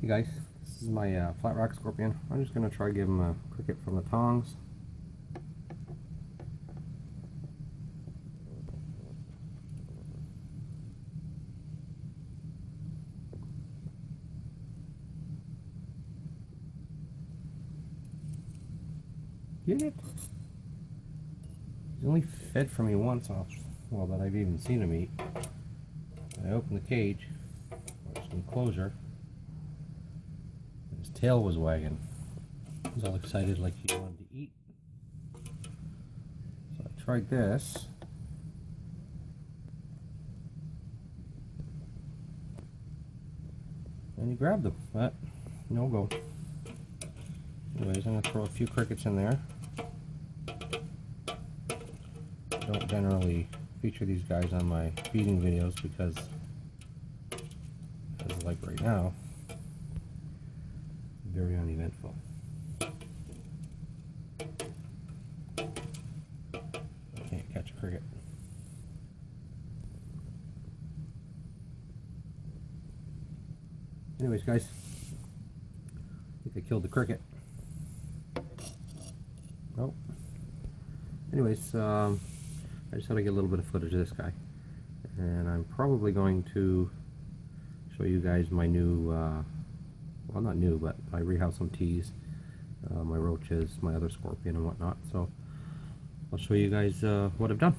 Hey guys, this is my flat rock scorpion. I'm just going to try to give him a cricket from the tongs. Get it? He's only fed for me once off, well, that I've even seen him eat. I opened the cage, there's an enclosure, and his tail was wagging. He was all excited like he wanted to eat. So I tried this. And he grabbed them, but no go. Anyways, I'm going to throw a few crickets in there. I don't generally feature these guys on my feeding videos because like right now, very uneventful. I can't catch a cricket. Anyways, guys, I think I killed the cricket. Oh. Anyways, I just had to get a little bit of footage of this guy, and I'm probably going to show you guys my new, well, not new, but I rehoused some teas, my roaches, my other scorpion and whatnot. So I'll show you guys what I've done.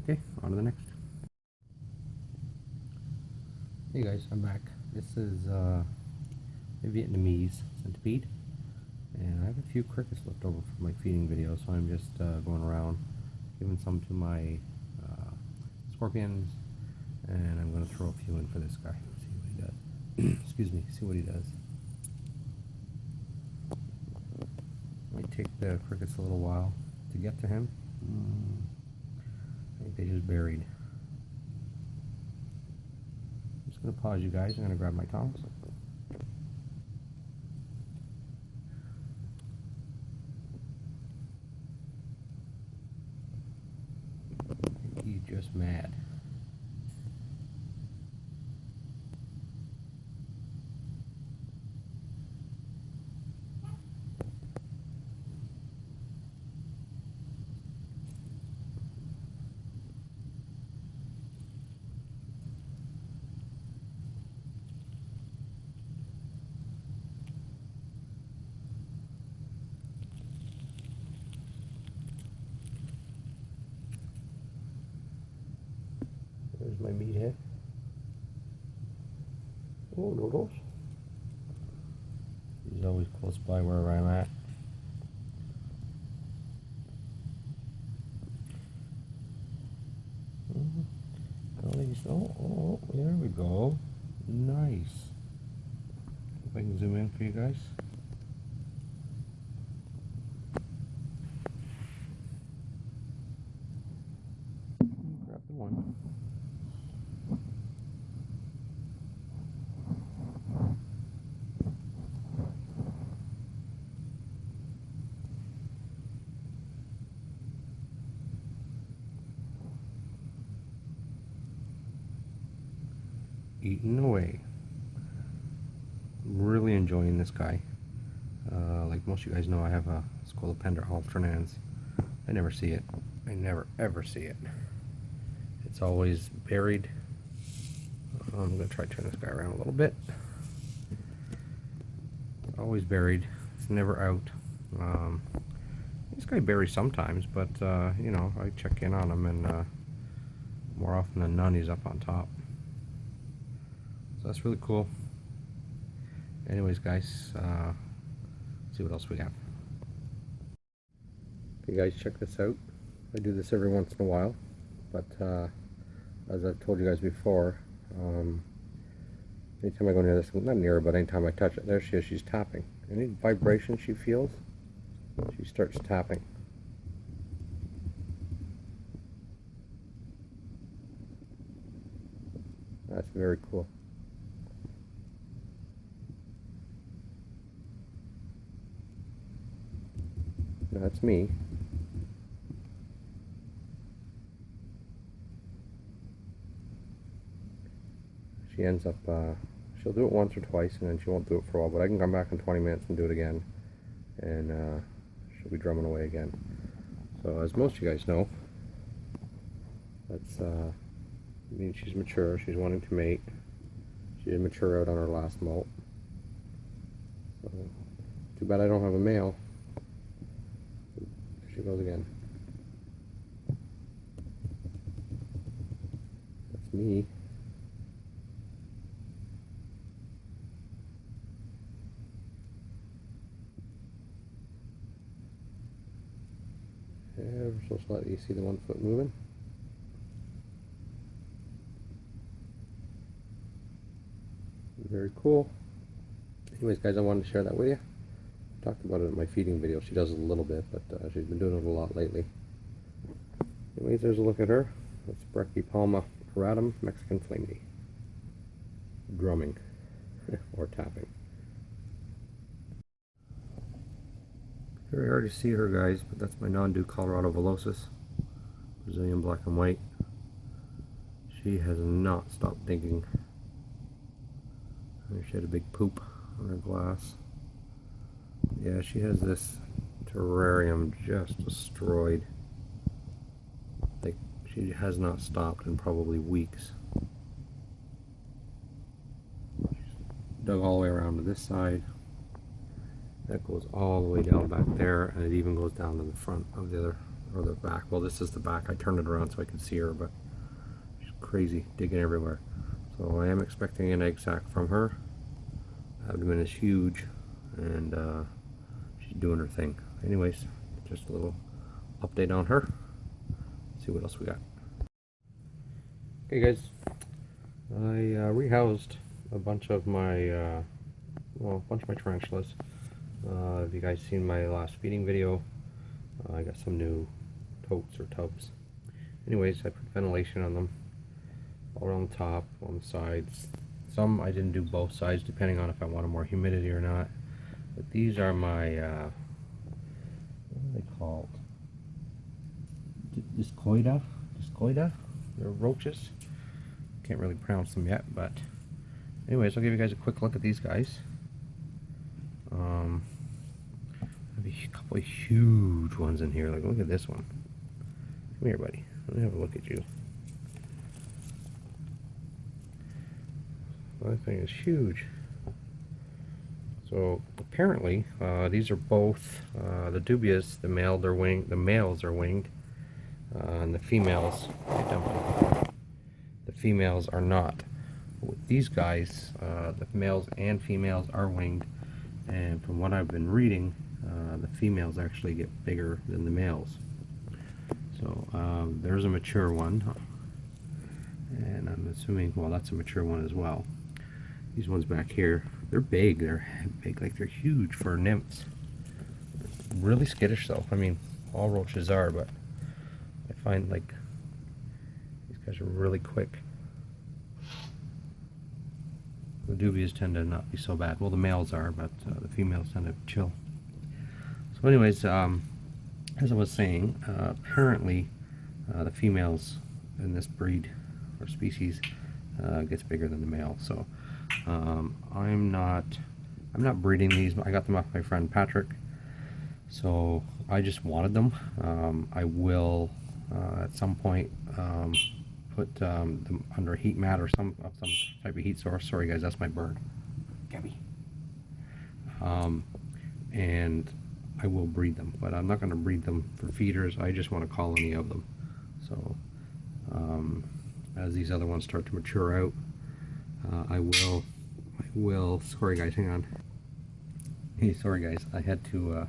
Okay, on to the next. Hey guys, I'm back. This is a Vietnamese centipede, and I have a few crickets left over from my feeding video, so I'm just going around giving some to my scorpions, and I'm going to throw a few in for this guy. See what he does. Excuse me. See what he does. Might take the crickets a little while to get to him. I think they just buried. I'm just going to pause you guys. I'm going to grab my tongs. He's just mad. There's my meathead. Oh, noodles. He's always close by wherever I'm at. Oh, there we go. Nice. If I can zoom in for you guys. Grab the one. Eating away. I'm really enjoying this guy. Like most of you guys know, I have a Scolopendra alternans. I never see it. I never ever see it. It's always buried. I'm going to try to turn this guy around a little bit. It's always buried. It's never out. This guy buries sometimes, but you know, I check in on him, and more often than none, he's up on top. So that's really cool. Anyways, guys, see what else we got. Okay, guys, check this out. I do this every once in a while, but as I've told you guys before, anytime I go near this, not near her, but anytime I touch it, there she is, she's tapping. Any vibration she feels, she starts tapping. That's very cool. That's me. She ends up she'll do it once or twice, and then she won't do it for a while. But I can come back in 20 minutes and do it again, and she'll be drumming away again. So as most of you guys know, that's means she's mature. She's wanting to mate. She did mature out on her last molt. So, too bad I don't have a male. There she goes again. That's me. Ever so slightly, you see the one foot moving. Very cool. Anyways, guys, I wanted to share that with you. I talked about it in my feeding video. She does it a little bit, but she's been doing it a lot lately. Anyways, there's a look at her. That's Brachypelma auratum, Mexican flame bee. Drumming or tapping. Very hard to see her, guys, but that's my non-dew Colorado Velocis, Brazilian black and white. She has not stopped digging. She had a big poop on her glass. Yeah, she has this terrarium just destroyed. Like, she has not stopped in probably weeks. She's dug all the way around to this side. That goes all the way down back there, and it even goes down to the front of the other, or the back. Well, this is the back. I turned it around so I could see her, but she's crazy, digging everywhere. So I am expecting an egg sac from her. Abdomen is huge, and she's doing her thing. Anyways, just a little update on her. Let's see what else we got. Okay, guys, I rehoused a bunch of my tarantulas. Have you guys seen my last feeding video? I got some new totes or tubs. Anyways, I put ventilation on them all around the top, on the sides. Some I didn't do both sides, depending on if I wanted more humidity or not. But these are my what are they called? Discoida. They're roaches. Can't really pronounce them yet, but anyways, I'll give you guys a quick look at these guys. A couple of huge ones in here. Like, look at this one. Come here, buddy. Let me have a look at you. That thing is huge. So apparently, these are both the dubias. The males are winged, and the females. The females are not. With these guys, the males and females are winged, and from what I've been reading, the females actually get bigger than the males. So there's a mature one, and I'm assuming, well, that's a mature one as well. These ones back here, they're big. They're big, like they're huge for nymphs. Really skittish though. I mean, all roaches are, but I find like these guys are really quick. The dubias tend to not be so bad. Well, the males are, but the females tend to chill. So anyways, as I was saying, apparently the females in this breed or species gets bigger than the male. So I'm not breeding these. I got them off my friend Patrick. So I just wanted them. I will at some point put them under a heat mat or some type of heat source. Sorry guys, that's my bird, Gabby. And I will breed them, but I'm not going to breed them for feeders. I just want a colony of them. So as these other ones start to mature out, I will. Sorry guys, hang on. Hey, sorry guys, I had to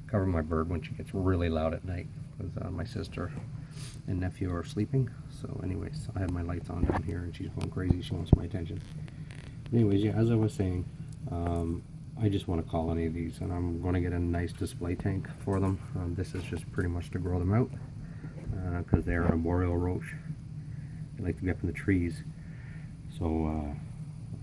cover my bird when she gets really loud at night because my sister and nephew are sleeping. So anyways, I have my lights on down here and she's going crazy. She wants my attention. Anyways, yeah, as I was saying, I just want a colony of these, and I'm going to get a nice display tank for them. This is just pretty much to grow them out because they are an arboreal roach. They like to be up in the trees. So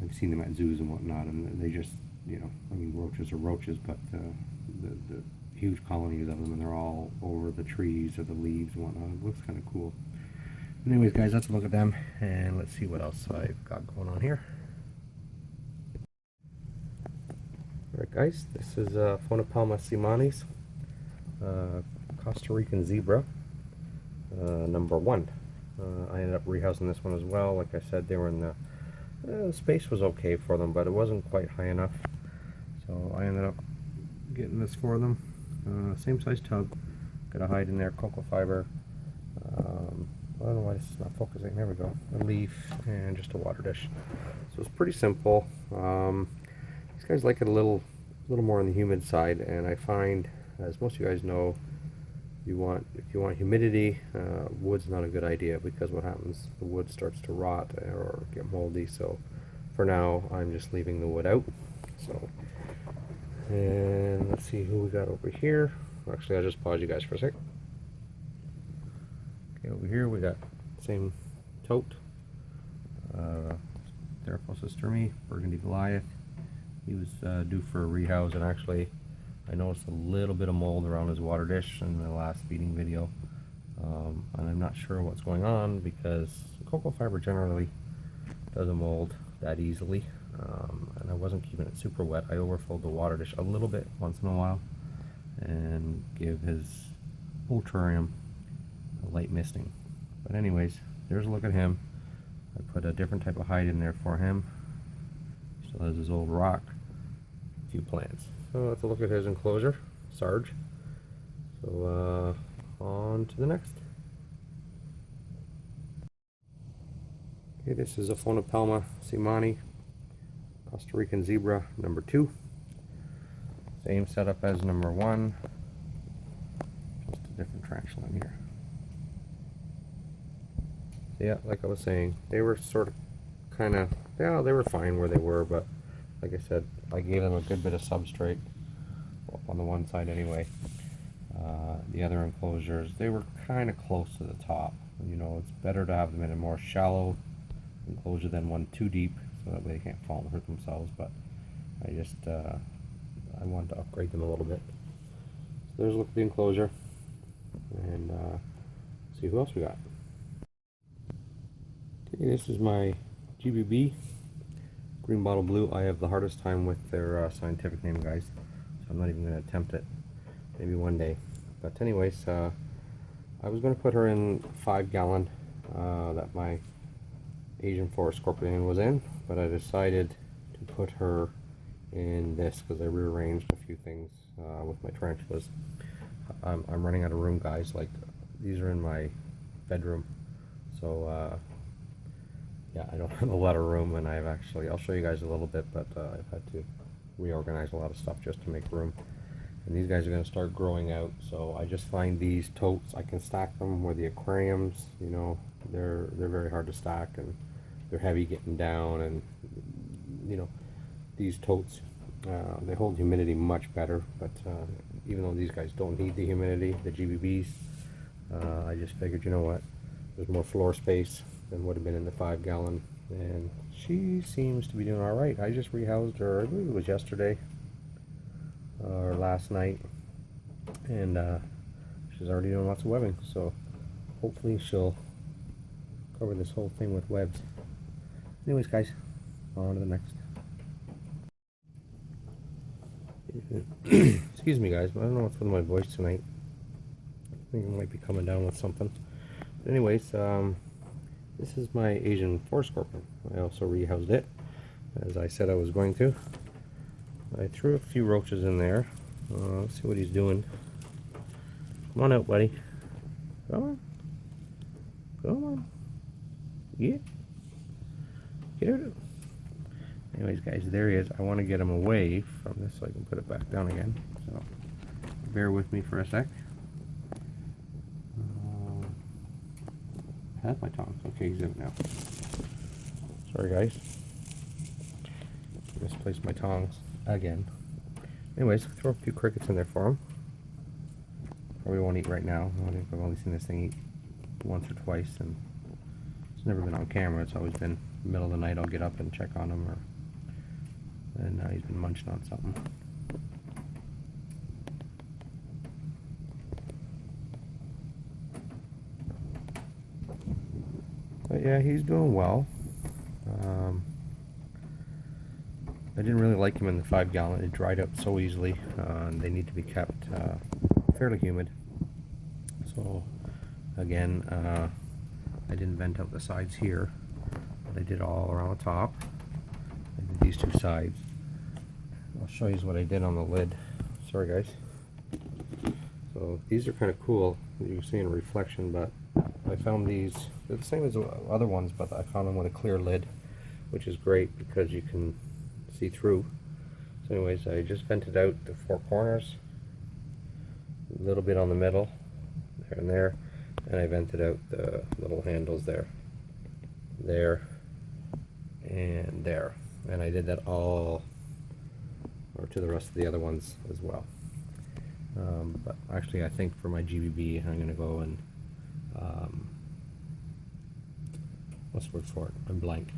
I've seen them at zoos and whatnot, and they just, you know, I mean, roaches are roaches, but the huge colonies of them, and they're all over the trees or the leaves and whatnot. It looks kind of cool. Anyways, guys, let's look at them, and let's see what else I've got going on here. Guys, this is Phonopelma simanis, Costa Rican zebra, number 1. I ended up rehousing this one as well. Like I said, they were in the space was okay for them, but it wasn't quite high enough. So I ended up getting this for them. Same size tub. Got a hide in there, cocoa fiber. I don't know why this is not focusing. There we go. A leaf and just a water dish. So it's pretty simple. These guys like it a little more on the humid side, and I find, as most of you guys know, if you want humidity, wood's not a good idea, because what happens, the wood starts to rot or get moldy. So for now, I'm just leaving the wood out. So, and let's see who we got over here. Actually, I'll just pause you guys for a sec. Okay, over here we got same tote, Theraphosa sturmei, Burgundy Goliath. He was due for a rehouse, and actually I noticed a little bit of mold around his water dish in the last feeding video, and I'm not sure what's going on, because cocoa fiber generally doesn't mold that easily, and I wasn't keeping it super wet. I overfilled the water dish a little bit once in a while and give his ultrarium a light misting. But anyways, there's a look at him. I put a different type of hide in there for him. Still has his old rock, a few plants. So let's look at his enclosure, Sarge. So on to the next. Okay, this is a Phonopelma simani, Costa Rican zebra, number 2. Same setup as number 1, just a different tarantula in here. So yeah, like I was saying, they were sort of kind of, yeah, they were fine where they were, but like I said, I gave them a good bit of substrate up on the one side anyway. The other enclosures, they were kind of close to the top. You know, it's better to have them in a more shallow enclosure than one too deep, so that way they can't fall and hurt themselves. But I just I wanted to upgrade them a little bit. So there's a look at the enclosure, and see who else we got. Okay, this is my GBB, Green Bottle Blue. I have the hardest time with their scientific name, guys, so I'm not even going to attempt it. Maybe one day. But anyways, I was going to put her in 5-gallon that my Asian forest scorpion was in, but I decided to put her in this because I rearranged a few things with my tarantulas. I'm running out of room, guys. Like, these are in my bedroom, so yeah, I don't have a lot of room, and I've actually, I'll show you guys a little bit, but I've had to reorganize a lot of stuff just to make room. And these guys are going to start growing out, so I just find these totes, I can stack them where the aquariums, you know, they're very hard to stack, and they're heavy getting down, and you know, these totes, they hold humidity much better. But even though these guys don't need the humidity, the GBBs, I just figured, you know what, there's more floor space than would have been in the 5-gallon, and she seems to be doing all right. I just rehoused her, I believe it was yesterday or last night, and she's already doing lots of webbing, so hopefully she'll cover this whole thing with webs. Anyways, guys, on to the next. Excuse me, guys, but I don't know what's with my voice tonight. I think I might be coming down with something. But anyways, this is my Asian forest scorpion. I also rehoused it, as I said I was going to. I threw a few roaches in there. Let's see what he's doing. Come on out, buddy. Come on. Come on. Yeah. Get out. Anyways, guys, there he is. I want to get him away from this so I can put it back down again. So bear with me for a sec. I have my tongs. Okay, he's out now. Sorry, guys. Misplaced my tongs again. Anyways, throw a few crickets in there for him. Probably won't eat right now. I've only seen this thing eat once or twice, and it's never been on camera. It's always been middle of the night. I'll get up and check on him, and he's been munching on something. But yeah, he's doing well. I didn't really like them in the 5-gallon. It dried up so easily. And they need to be kept fairly humid. So again, I didn't vent out the sides here, but I did all around the top. I did these 2 sides. I'll show you what I did on the lid. Sorry guys. So these are kind of cool. You can see in reflection, but I found these, they're the same as the other ones, but I found them with a clear lid, which is great because you can see through. So anyways, I just vented out the 4 corners, a little bit on the middle, there and there, and I vented out the little handles there, and there. And I did that all, or to the rest of the other ones as well. But actually I think for my GBB I'm going to go and, what's the word for it? I'm blank.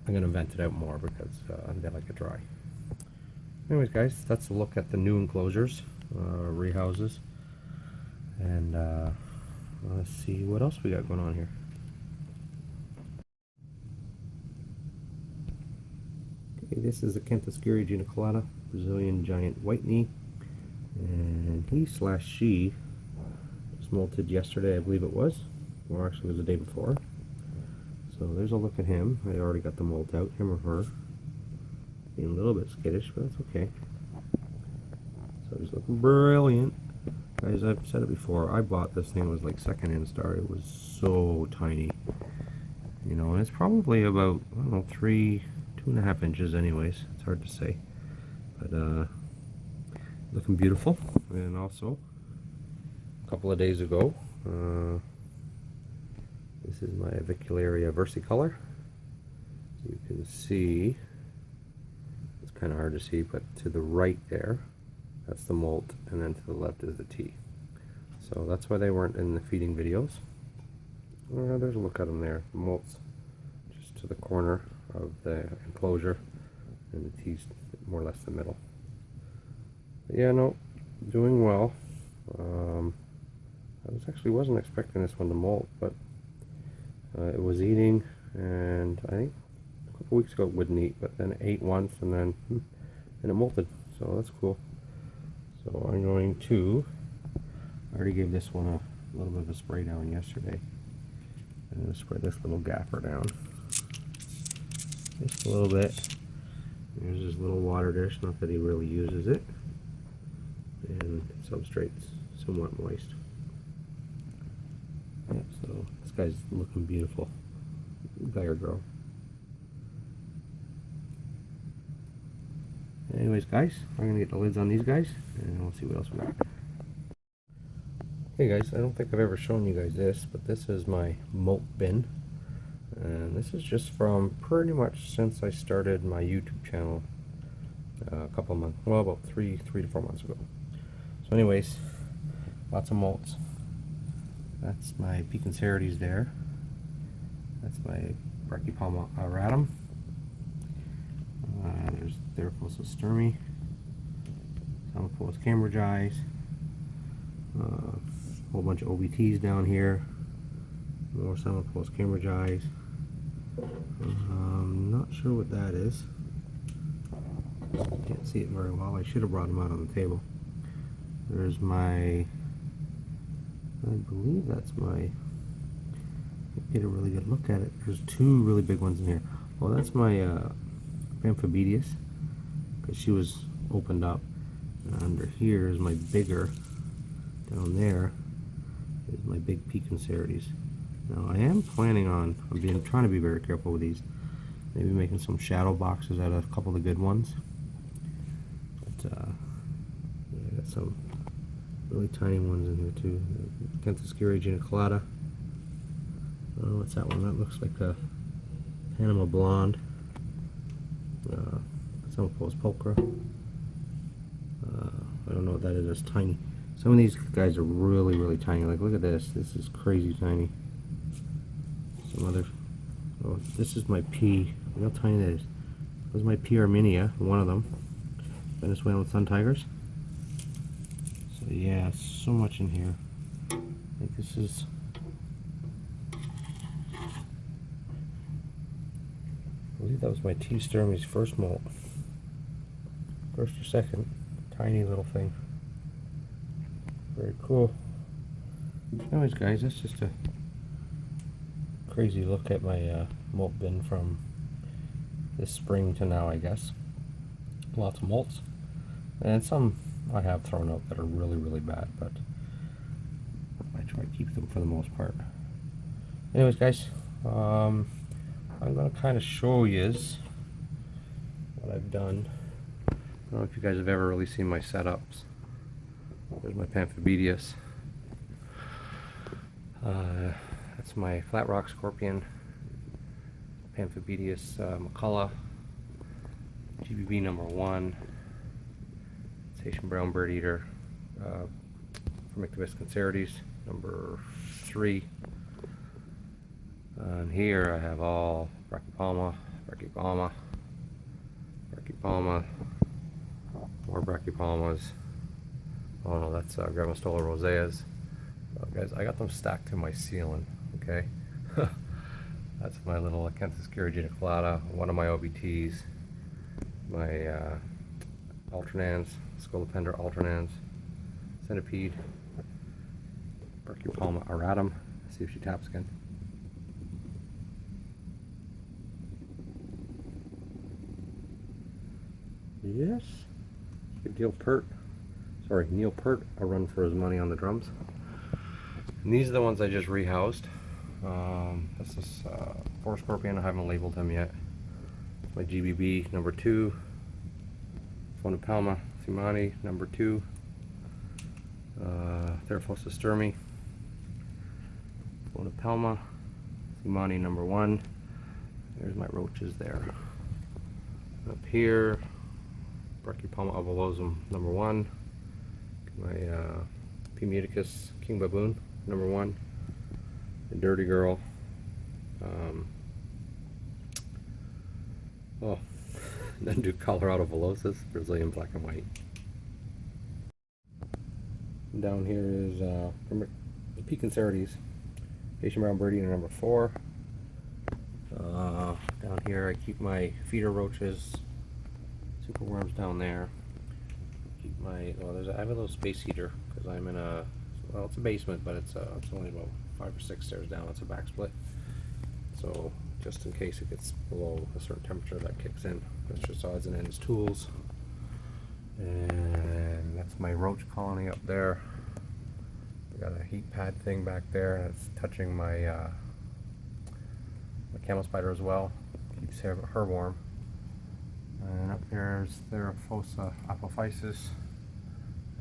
I'm going to vent it out more because they like it dry. Anyways guys, that's a look at the new enclosures, rehouses, and let's see what else we got going on here. Okay, this is a Kentascuri geniculata, Brazilian giant white knee, and he/she was molted yesterday, I believe it was, or actually it was the day before. So there's a look at him. I already got the molt out, him or her. Being a little bit skittish, but that's okay. So he's looking brilliant. Guys, I've said it before, I bought this thing, it was like second instar. It was so tiny. You know, and it's probably about, I don't know, 2.5 inches anyways. It's hard to say. But looking beautiful. And also, a couple of days ago, this is my Avicularia versicolor. You can see, it's kind of hard to see, but to the right there, that's the molt, and then to the left is the T. So that's why they weren't in the feeding videos. There's a look at them there. The molt's just to the corner of the enclosure, and the T's more or less the middle. But yeah, no, doing well. I wasn't expecting this one to molt, but it was eating, and I think a couple weeks ago it wouldn't eat, but then it ate once, and then it molted. So that's cool. So I'm going to, I already gave this one a little bit of a spray down yesterday. I'm going to spray this little gapper down. Just a little bit. There's his little water dish, not that he really uses it. And the substrate's somewhat moist. Yep, so this guy's looking beautiful. Guy or girl. Anyways guys, I'm going to get the lids on these guys, and we'll see what else we got. Hey guys, I don't think I've ever shown you guys this, but this is my molt bin. And this is just from pretty much since I started my YouTube channel a couple of months, well, about 3 to 4 months ago. So anyways, lots of molts. That's my Picancerides there. That's my Brachypalma auratum. There's Theraphosa sturmi, Psalmopoeus cambridgei, a whole bunch of OBTs down here, more Psalmopoeus cambridgei. Not sure what that is. Can't see it very well. I should have brought them out on the table. There's my, I believe that's my, get a really good look at it. There's 2 really big ones in here. Well, that's my Amphibidius, because she was opened up. And under here is my bigger, down there is my big Picancerides. Now I am planning on, trying to be very careful with these, maybe making some shadow boxes out of a couple of the good ones. But yeah, I got some really tiny ones in here too. Kentascuri geniculata. Oh, what's that one? That looks like a Panama blonde. Psalmopoeus pulchra. I don't know what that is. It's tiny. Some of these guys are really, really tiny. Like, look at this. This is crazy tiny. Some other. Oh, this is my P. Look how tiny that is. This is my P. arminia, one of them. Venezuelan sun tigers. So yeah, so much in here. I think this is. I believe that was my T. sturmi's first molt. first or second. Tiny little thing. Very cool. Anyways, guys, that's just a crazy look at my molt bin from this spring to now, I guess. Lots of molts, and some I have thrown out that are really, really bad, but I try to keep them for the most part. Anyways, guys, I'm going to kind of show you what I've done. I don't know if you guys have ever really seen my setups. There's my Pamphibedius. That's my flat rock scorpion, Pamphibedius McCullough, GBB number 1, Haitian brown bird eater, Formictopus cancerides number 3. And here I have all Brachypalma, more Brachypalmas. Oh no, that's Grammostola roseas. Guys, I got them stacked to my ceiling, okay? That's my little Acanthus gyrigeniculata, one of my OBTs, my alternans, Scolopendra alternans, centipede, Brachypalma auratum. See if she taps again. Yes. Give Neil Peart a run for his money on the drums. And these are the ones I just rehoused. This is Forest Scorpion. I haven't labeled him yet. My GBB number 2. Phonopelma thumani number 2. Theraphosa sturmi. Phonopelma thumani number 1. There's my roaches there. Up here, Brachypalma ovulosum number 1. My P. muticus king baboon number 1. The dirty girl. Then do Colorado Velocis, Brazilian black and white. Down here is P. cancerides, Haitian brown bird eater number 4. Down here I keep my feeder roaches, superworms down there. Keep my I have a little space heater because I'm in a it's a basement, but it's only about 5 or 6 stairs down. It's a back split, so just in case it gets below a certain temperature, that kicks in. That's just odds and ends tools. And that's my roach colony up there. I got a heat pad thing back there, and it's touching my my camel spider as well. Keeps her warm. And up there's Theraphosa apophysis.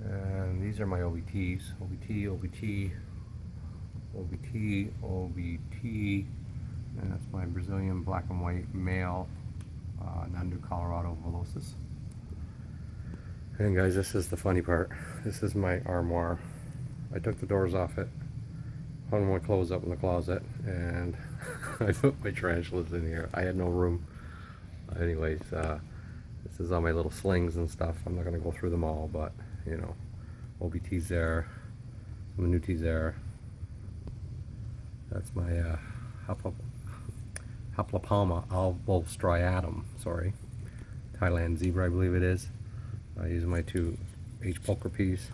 And these are my OBTs. OBT. And that's my Brazilian black and white male Nandu Colorado Velocis. And guys, this is the funny part. This is my armoire. I took the doors off it, hung my clothes up in the closet, and I put my tarantulas in here. I had no room. Anyways, this is all my little slings and stuff. I'm not going to go through them all, but you know, OBT's there, Minuti's there. That's my Haplopalma albostriatum, sorry, Thailand zebra, I believe it is. I use my 2 H. pulchripes.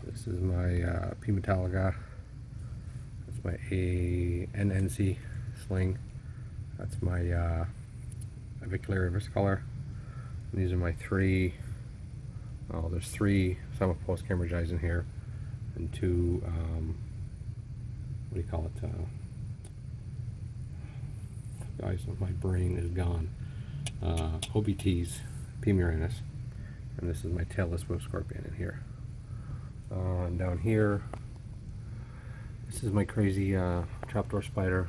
This is my P. metallica. That's my NNC sling. That's my Avicularia versicolor. These are my 3. Oh, there's 3 Psammopoeus cambridgei in here, and 2. What do you call it? Guys, my brain is gone. OBTs, P. murinus, and this is my tailless wolf scorpion in here. And down here, this is my crazy trapdoor spider,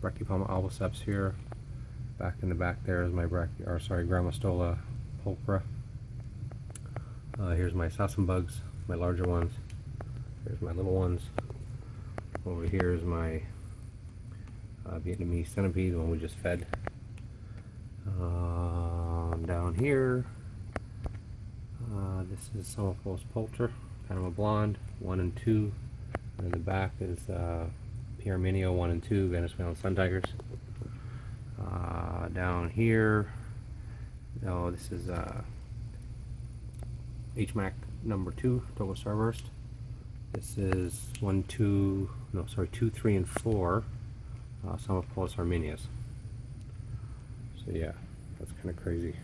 Brachypalma albiceps here. Back in the back there is my Grammostola pulchra. Here's my sassum bugs, my larger ones. Here's my little ones. Over here is my Vietnamese centipede, the one we just fed. Down here, this is Psammopoeus pulcher, Panama blonde, 1 and 2. And in the back is P. arminio 1 and 2, Venezuelan sun tigers. Down here, this is HMAC number 2, Douglas Starburst. This is 1, 2, no, sorry, 2, 3, and 4, Pseudomopilus arminius. So yeah, that's kind of crazy.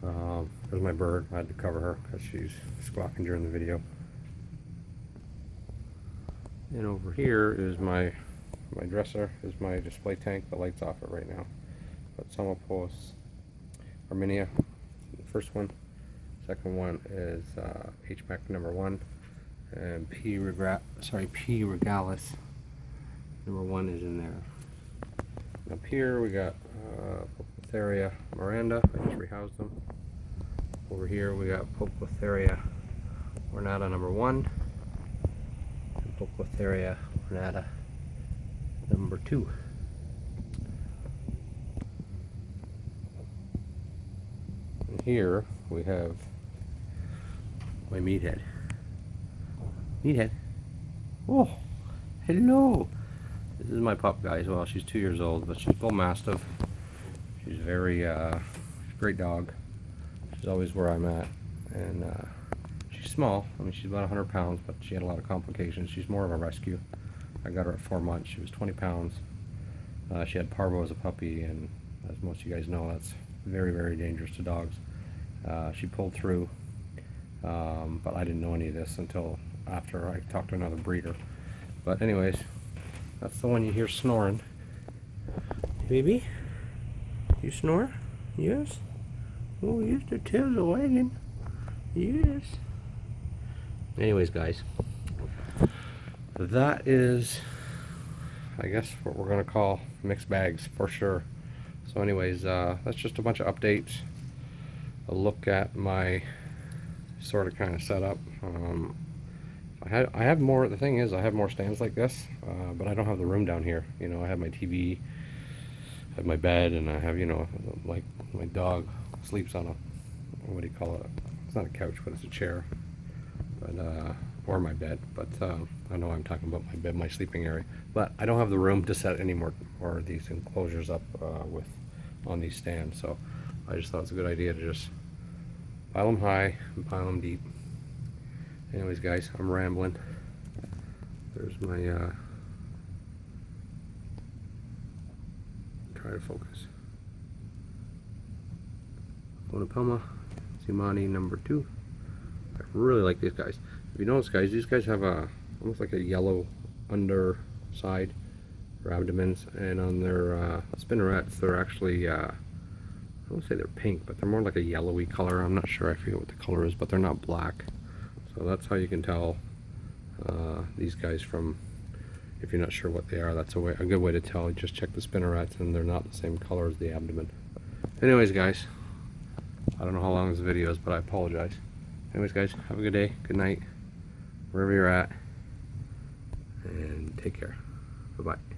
There's my bird. I had to cover her because she's squawking during the video. And over here is my dresser, is my display tank. The light's off it right now. But Pseudomopilus arminia, the first one. Second one is HMAC number 1, and P. regalis number 1 is in there. And up here we got Popliteria miranda. I just rehoused them. Over here we got Popliteria ornata number 1 and Popliteria ornata number 2. And here we have my meathead. Meathead. Oh, hello. This is my pup, guys. Well, she's 2 years old, but she's bull mastiff. She's very great dog. She's always where I'm at, and she's small. I mean, she's about 100 pounds, but she had a lot of complications. She's more of a rescue. I got her at 4 months. She was 20 pounds. She had parvo as a puppy, and as most of you guys know, that's very, very dangerous to dogs. She pulled through, but I didn't know any of this until after I talked to another breeder. But anyways, that's the one you hear snoring. Baby, you snore? Yes? Oh, yes, the tail's a wagging. Yes. Anyways, guys, that is, I guess, what we're going to call mixed bags for sure. So anyways, that's just a bunch of updates. A look at my sort of kind of setup. I have more, the thing is, I have more stands like this, but I don't have the room down here. You know, I have my TV, I have my bed, and I have, you know, like my dog sleeps on a, what do you call it? It's not a couch, but it's a chair, but or my bed. But I know I'm talking about my bed, my sleeping area. But I don't have the room to set any more or these enclosures up on these stands. So I just thought it's a good idea to just pile them high and pile them deep. Anyways, guys, I'm rambling. There's my try to focus. Bonapelma Zimani number 2. I really like these guys. If you notice, guys, these guys have a almost like a yellow underside or abdomens, and on their spinnerets, they're actually I won't say they're pink, but they're more like a yellowy color. I'm not sure, I forget what the color is, but they're not black. So that's how you can tell these guys from, if you're not sure what they are, that's a good way to tell. You just check the spinnerets and they're not the same color as the abdomen. Anyways, guys, I don't know how long this video is, but I apologize. Anyways, guys, have a good day, good night, wherever you're at, and take care. Bye-bye.